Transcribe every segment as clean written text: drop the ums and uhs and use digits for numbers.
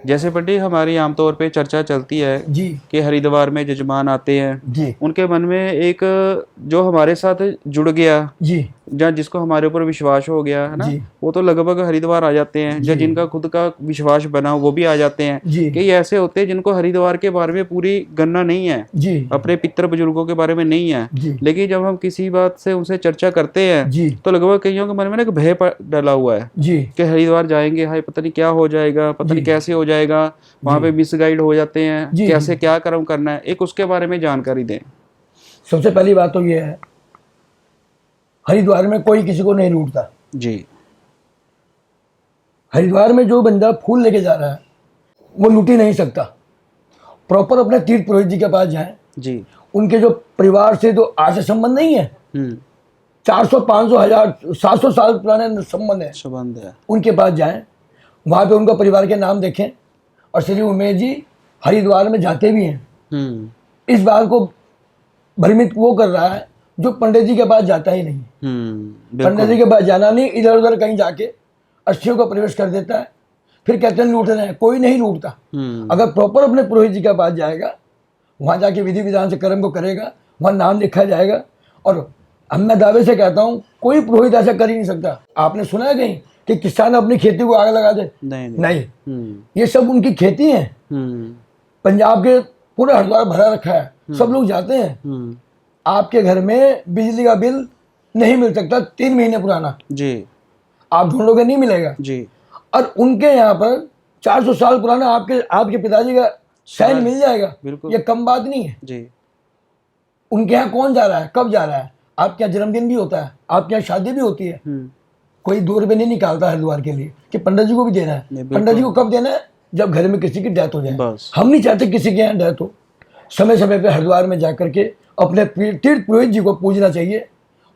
जैसे पंडित हमारी आमतौर पे चर्चा चलती है जी कि हरिद्वार में जजमान आते हैं, जी उनके मन में एक जो हमारे साथ जुड़ गया जी या जिसको हमारे ऊपर विश्वास हो गया है ना, जी वो तो लगभग हरिद्वार आ जाते हैं। या जी जिनका खुद का विश्वास बना वो भी आ जाते हैं। जी कई ऐसे होते हैं जिनको हरिद्वार के बारे में पूरी गणना नहीं है, जी अपने पितर बुजुर्गों के बारे में नहीं है। जी लेकिन जब हम किसी बात से उनसे चर्चा करते हैं जी तो लगभग कईयों के मन में ना एक भय डला हुआ है जी कि हरिद्वार जाएंगे, हाय पता नहीं क्या हो जाएगा, पता नहीं जी कैसे हो जाएगा, वहां जी पे मिसगाइड हो जाते हैं, जी जी कैसे क्या कर्म करना है, एक उसके बारे में जानकारी दें। सबसे पहली बात तो ये है, हरिद्वार में कोई किसी को नहीं लूटता। जी हरिद्वार में जो बंदा फूल लेके जा रहा है वो लूट ही नहीं सकता। प्रॉपर अपने तीर्थ पुरोहित जी के पास जाएं। जी। उनके जो परिवार से जो आज से संबंध नहीं है, हम्म। 400 500 1000 700 साल पुराने संबंध है, संबंध है। उनके पास जाएं। वहाँ पे उनका परिवार के नाम देखें। और श्री उमेश जी हरिद्वार में जाते भी हैं। हम्म। इस बात को भ्रमित वो कर रहा है जो पंडित जी के पास जाता ही नहीं। पंडित जी बिल्कुल। के पास जाना नहीं, इधर उधर कहीं जाके अस्थियों का प्रवेश कर देता है, फिर कहते हैं लूट रहे हैं। कोई नहीं लूटता। अगर प्रॉपर अपने पुरोहित जी के पास जाएगा, वहाँ जाके विधि विधान से कर्म को करेगा, वहाँ नाम लिखा जाएगा। और हम मैं दावे से कहता हूँ कोई पुरोहित ऐसा कर ही नहीं सकता। आपने सुना है कहीं कि किसान अपनी खेती को आग लगा दे? नहीं नहीं। ये सब उनकी खेती है। हम्म। पंजाब के पूरा हरिद्वार भरा रखा है, सब लोग जाते हैं। आपके घर में बिजली का बिल नहीं मिल सकता 3 महीने पुराना, जी आप ढूंढोगे नहीं मिलेगा। जी। और उनके यहाँ पर 400 साल पुराना आपके आपके पिताजी का साइन मिल जाएगा। बिल्कुल। ये कम बात नहीं है। जी। उनके यहाँ कौन जा रहा है, कब जा रहा है? आपके यहाँ जन्मदिन भी होता है, आपके यहाँ शादी भी होती है। कोई 2 रुपये नहीं निकालता हरिद्वार के लिए कि पंडित जी को भी देना है। पंडित जी को कब देना है? जब घर में किसी की डेथ हो जाए। बस। हम नहीं चाहते किसी के यहाँ डेथ हो। समय समय पे हरिद्वार में जा करके अपने तीर्थ पुरोहित जी को पूजना चाहिए,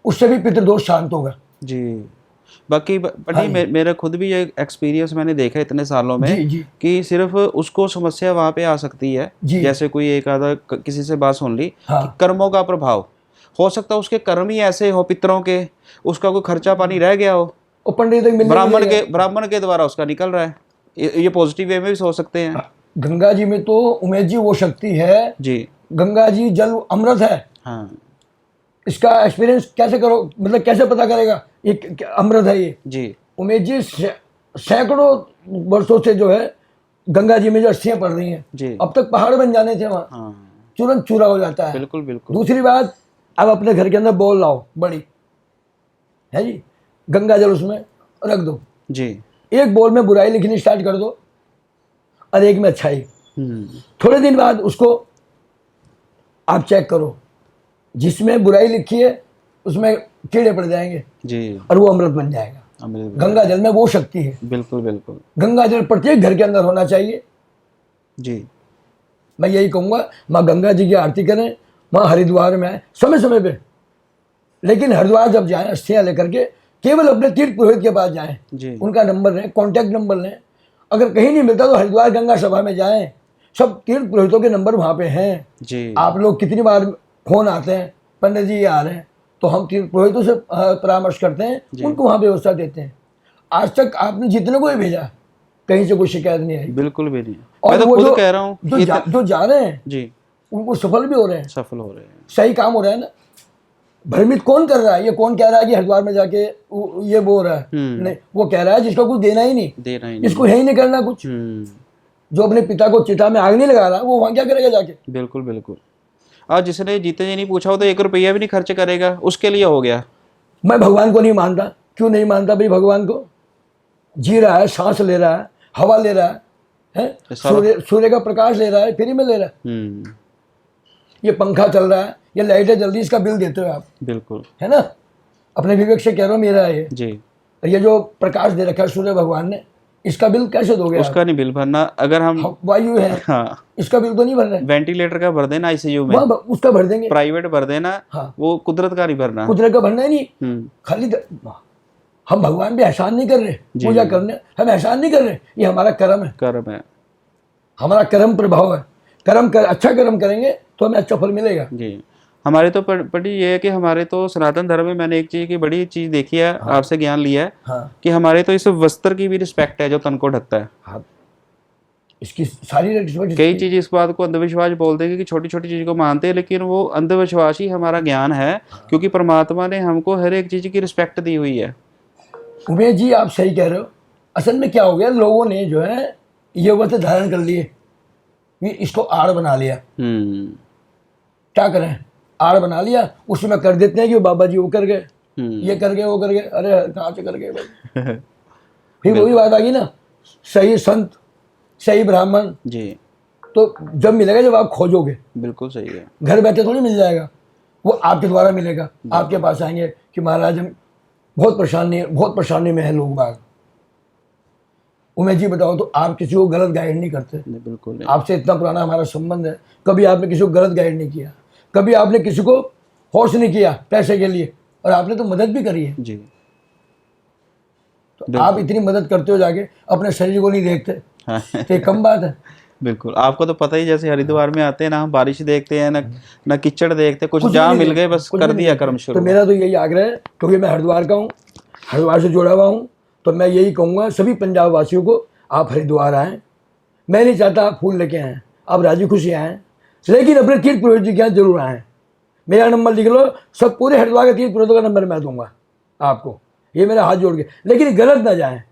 उससे भी पितृदोष शांत होगा। जी। बाकी पंडित मेरा खुद भी ये एक्सपीरियंस मैंने देखा है इतने सालों में जी जी कि सिर्फ उसको समस्या वहां पे आ सकती है, जी। जैसे कोई एक आधा किसी से बात सुन ली हाँ। कि कर्मों का प्रभाव हो सकता है, उसके कर्म ही ऐसे हो पितरों के, उसका कोई खर्चा पानी रह गया हो, पंडित ब्राह्मण के द्वारा उसका निकल रहा है। ये पॉजिटिव वे में भी सोच सकते हैं। गंगा जी में तो उमेश जी वो शक्ति है जी। गंगा जी जल अमृत है। हाँ। इसका एक्सपीरियंस कैसे करो, मतलब कैसे पता करेगा ये अमृत है? ये जी। उमेश जी सैकड़ों वर्षों से जो है गंगा जी में जो अस्थियां पड़ रही हैं, जी। अब तक पहाड़ बन जाने थे वहाँ। हाँ। तुरंत चूरा हो जाता है। बिल्कुल बिल्कुल। दूसरी बात, अब अपने घर के अंदर बोल लाओ बड़ी है जी, गंगा जल उसमें रख दो जी। एक बोल में बुराई लिखनी स्टार्ट कर दो और एक में अच्छाई। थोड़े दिन बाद उसको आप चेक करो, जिसमें बुराई लिखी है उसमें कीड़े पड़ जाएंगे जी, और वो अमृत बन जाएगा। गंगा जल में वो शक्ति है। बिल्कुल बिल्कुल। गंगा जल प्रत्येक घर के अंदर होना चाहिए। जी। मैं यही कहूँगा, माँ गंगा जी की आरती करें। माँ हरिद्वार में समय समय पे, लेकिन हरिद्वार जब जाएं अस्थियाँ लेकर के केवल अपने तीर्थ पुरोहित के पास जाएं, उनका नंबर लें, कॉन्टैक्ट नंबर लें। अगर कहीं नहीं मिलता तो हरिद्वार गंगा सभा में जाएं, सब तीर्थ पुरोहितों के नंबर वहाँ पे हैं जी। आप लोग कितनी बार फोन आते हैं, पंडित जी ये आ रहे हैं, तो हम तीर्थ पुरोहितों से परामर्श करते हैं, उनको वहाँ व्यवस्था देते हैं। आज तक आपने जितने को ही भेजा कहीं से कोई शिकायत नहीं आई। बिल्कुल भी नहीं। और मैं तो वो खुद कह रहा हूँ जो जा रहे हैं जी, उनको सफल भी हो रहे हैं, सफल हो रहे हैं, सही काम हो रहा है ना। भ्रमित कौन कर रहा है? ये कौन कह रहा है कि हरिद्वार में जाके ये बोल रहा है? नहीं, वो कह रहा है जिसको कुछ देना ही नहीं, इसको है ही नहीं करना कुछ। जो अपने पिता को चिता में आग नहीं लगा रहा, वो वहां क्या करेगा जाके? बिल्कुल बिल्कुल। आज जिसने जीते जी नहीं पूछा हो तो 1 रुपया भी नहीं खर्च करेगा, उसके लिए हो गया। मैं भगवान को नहीं मानता। क्यों नहीं मानता भाई? भगवान को जी रहा है, सांस ले रहा है, हवा ले रहा है, सूर्य का प्रकाश ले रहा है, फ्री में ले रहा है। ये पंखा चल रहा है, ये लाइटें जल्दी, इसका बिल देते हो आप, बिल्कुल, है ना? अपने विवेक से कह रहा हूँ, मेरा है ये जी। ये जो प्रकाश दे रखा है सूर्य भगवान ने, इसका बिल कैसे दोगे? उसका नहीं बिल भरना। अगर हम वायु है, हाँ, इसका बिल तो नहीं भर रहे। वेंटिलेटर का भर देना आईसीयू में, उसका भर देंगे। प्राइवेट भर देना, हाँ, वो कुदरत का नहीं भरना, कुदरत का भरना ही नहीं। खाली हम भगवान पे एहसान नहीं कर रहे, पूजा करने हम एहसान नहीं कर रहे, ये हमारा कर्म है। कर्म है, हमारा कर्म प्रभाव है। अच्छा कर्म करेंगे तो हमें अच्छा फल मिलेगा जी। हमारे तो पड़ी ये है कि हमारे तो सनातन धर्म में मैंने एक चीज की बड़ी चीज देखी है, हाँ, आपसे ज्ञान लिया है, हाँ, कि हमारे तो इस वस्त्र की भी रिस्पेक्ट है जो तन को ढकता है। हाँ, इसकी सारी रिस्पेक्ट। कई चीज़ इस बात को अंधविश्वास बोलते हैं कि छोटी छोटी चीज़ को मानते हैं, लेकिन वो अंधविश्वास ही हमारा ज्ञान है, क्योंकि परमात्मा ने हमको हर एक चीज़ की रिस्पेक्ट दी हुई है। उमेश जी आप सही कह रहे हो। असल में क्या हो गया, लोगों ने जो है ये व्रत धारण कर लिए, ये इसको आड़ बना लिया। क्या करें, आड़ बना लिया, उसमें कर देते हैं कि वो बाबा जी वो कर गए, ये कर गए, वो कर गए। अरे कहाँ से कर गए भाई। फिर वही बात आ गई ना, सही संत सही ब्राह्मण जी तो जब मिलेगा जब आप खोजोगे। बिल्कुल सही है। घर बैठे थोड़ी मिल जाएगा, वो आपके द्वारा मिलेगा। आपके पास आएंगे कि महाराज हम बहुत परेशानी में है लोग बाग। उमेश जी बताओ तो आप किसी को गलत गाइड नहीं करते। बिल्कुल नहीं। आपसे इतना पुराना हमारा संबंध है, कभी आपने किसी को गलत गाइड नहीं किया, कभी आपने किसी को फोर्स नहीं किया पैसे के लिए, और आपने तो मदद भी करी है जी। तो आप इतनी मदद करते हो, जाके अपने शरीर को नहीं देखते हाँ। तो ये कम बात है। बिल्कुल, आपको तो पता ही, जैसे हरिद्वार में आते हैं ना, हम बारिश देखते हैं ना कीचड़ देखते, कुछ जहाँ मिल गए बस कर दिया कर्म शुरू। तो मेरा तो यही आग्रह है, क्योंकि मैं हरिद्वार का हूँ, हरिद्वार से जुड़ा हुआ हूँ, तो मैं यही कहूँगा सभी पंजाब वासियों को, आप हरिद्वार आएँ। मैं नहीं चाहता आप फूल लेके आएँ, आप राजी खुशी आएँ, लेकिन अपने तीर्थ पुरोहित जी के यहाँ जरूर आएँ। मेरा नंबर लिख लो, सब पूरे हरिद्वार के तीर्थ पुरोहितों का नंबर मैं दूंगा आपको, ये मेरा हाथ जोड़ के। लेकिन गलत ना जाएं,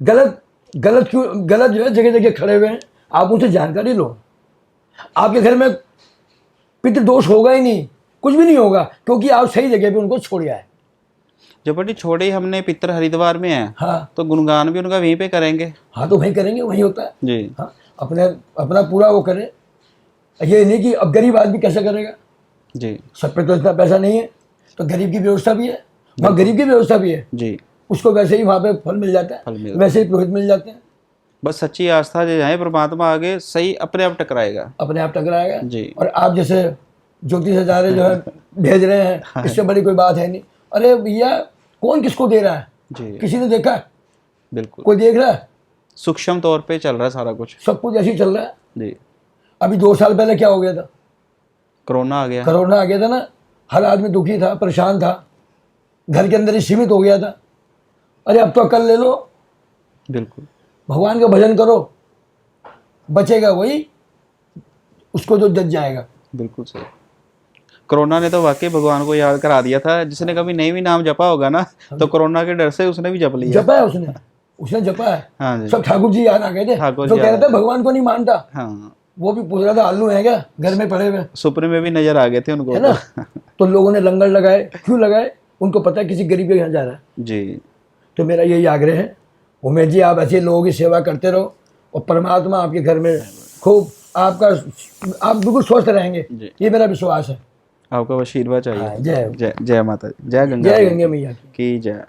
गलत जो है जगह जगह खड़े हुए हैं, आप उनसे जानकारी लो। आपके घर में पितृदोष होगा ही नहीं, कुछ भी नहीं होगा, क्योंकि आप सही जगह पे उनको छोड़ आए। जब बड़ी छोड़े ही हमने पितर हरिद्वार में है, हाँ तो गुणगान भी उनका वहीं पे करेंगे। हाँ तो वहीं करेंगे, वहीं होता है जी। हाँ, अपना पूरा वो करें। ये नहीं कि अब गरीब आदमी कैसे करेगा जी। सब पे तो इतना पैसा नहीं है, तो गरीब की व्यवस्था भी है, वहाँ गरीब की व्यवस्था भी है जी। उसको वैसे ही वहाँ पे फल मिल जाता है, वैसे ही पुरोहित मिल जाते हैं। बस सच्ची आस्था जो है, परमात्मा आगे सही अपने आप टकराएगा, अपने आप टकराएगा जी। और आप जैसे ज्योतिष हजारे जो है भेज रहे हैं, इससे बड़ी कोई बात है नहीं। अरे भैया कौन किसको दे रहा है जी। किसी ने देखा? बिल्कुल, कोई देख रहा है? सूक्ष्म तौर पे चल रहा है सारा कुछ। सब कुछ ऐसे ही चल रहा है जी। अभी 2 साल पहले क्या हो गया था? कोरोना आ गया। कोरोना आ गया था ना, हर आदमी दुखी था, परेशान था, घर के अंदर ही सीमित हो गया था। अरे अब तो अकल ले लो, बिल्कुल, भगवान का भजन करो, बचेगा वही, उसको जो जज जाएगा। बिल्कुल सही। कोरोना ने तो वाकई भगवान को याद करा दिया था। जिसने कभी नहीं भी नाम जपा होगा ना, तो कोरोना के डर से उसने भी जप लिया। जपा है उसने जपा है। हाँ जी। सब ठाकुर जी याद आ गए थे, ठाकुर जो जी कह रहा याद था भगवान को नहीं मानता, हाँ, वो भी पूछ रहा था आलू है क्या घर में पड़े हुए, सुपने में भी नजर आ गए थे उनको, है ना। तो लोगों ने लंगर लगाए, क्यों लगाए? उनको पता है किसी गरीब के यहाँ जा रहा है। जी। तो मेरा यही आग्रह है, उमेश जी आप ऐसे लोगों की सेवा करते रहो, और परमात्मा आपके घर में खूब आप बिल्कुल स्वस्थ रहेंगे, ये मेरा विश्वास है। आपका आशीर्वाद चाहिए। हाँ, जय जय जय माता, जय गंगा, जय गंगा मैया की जय।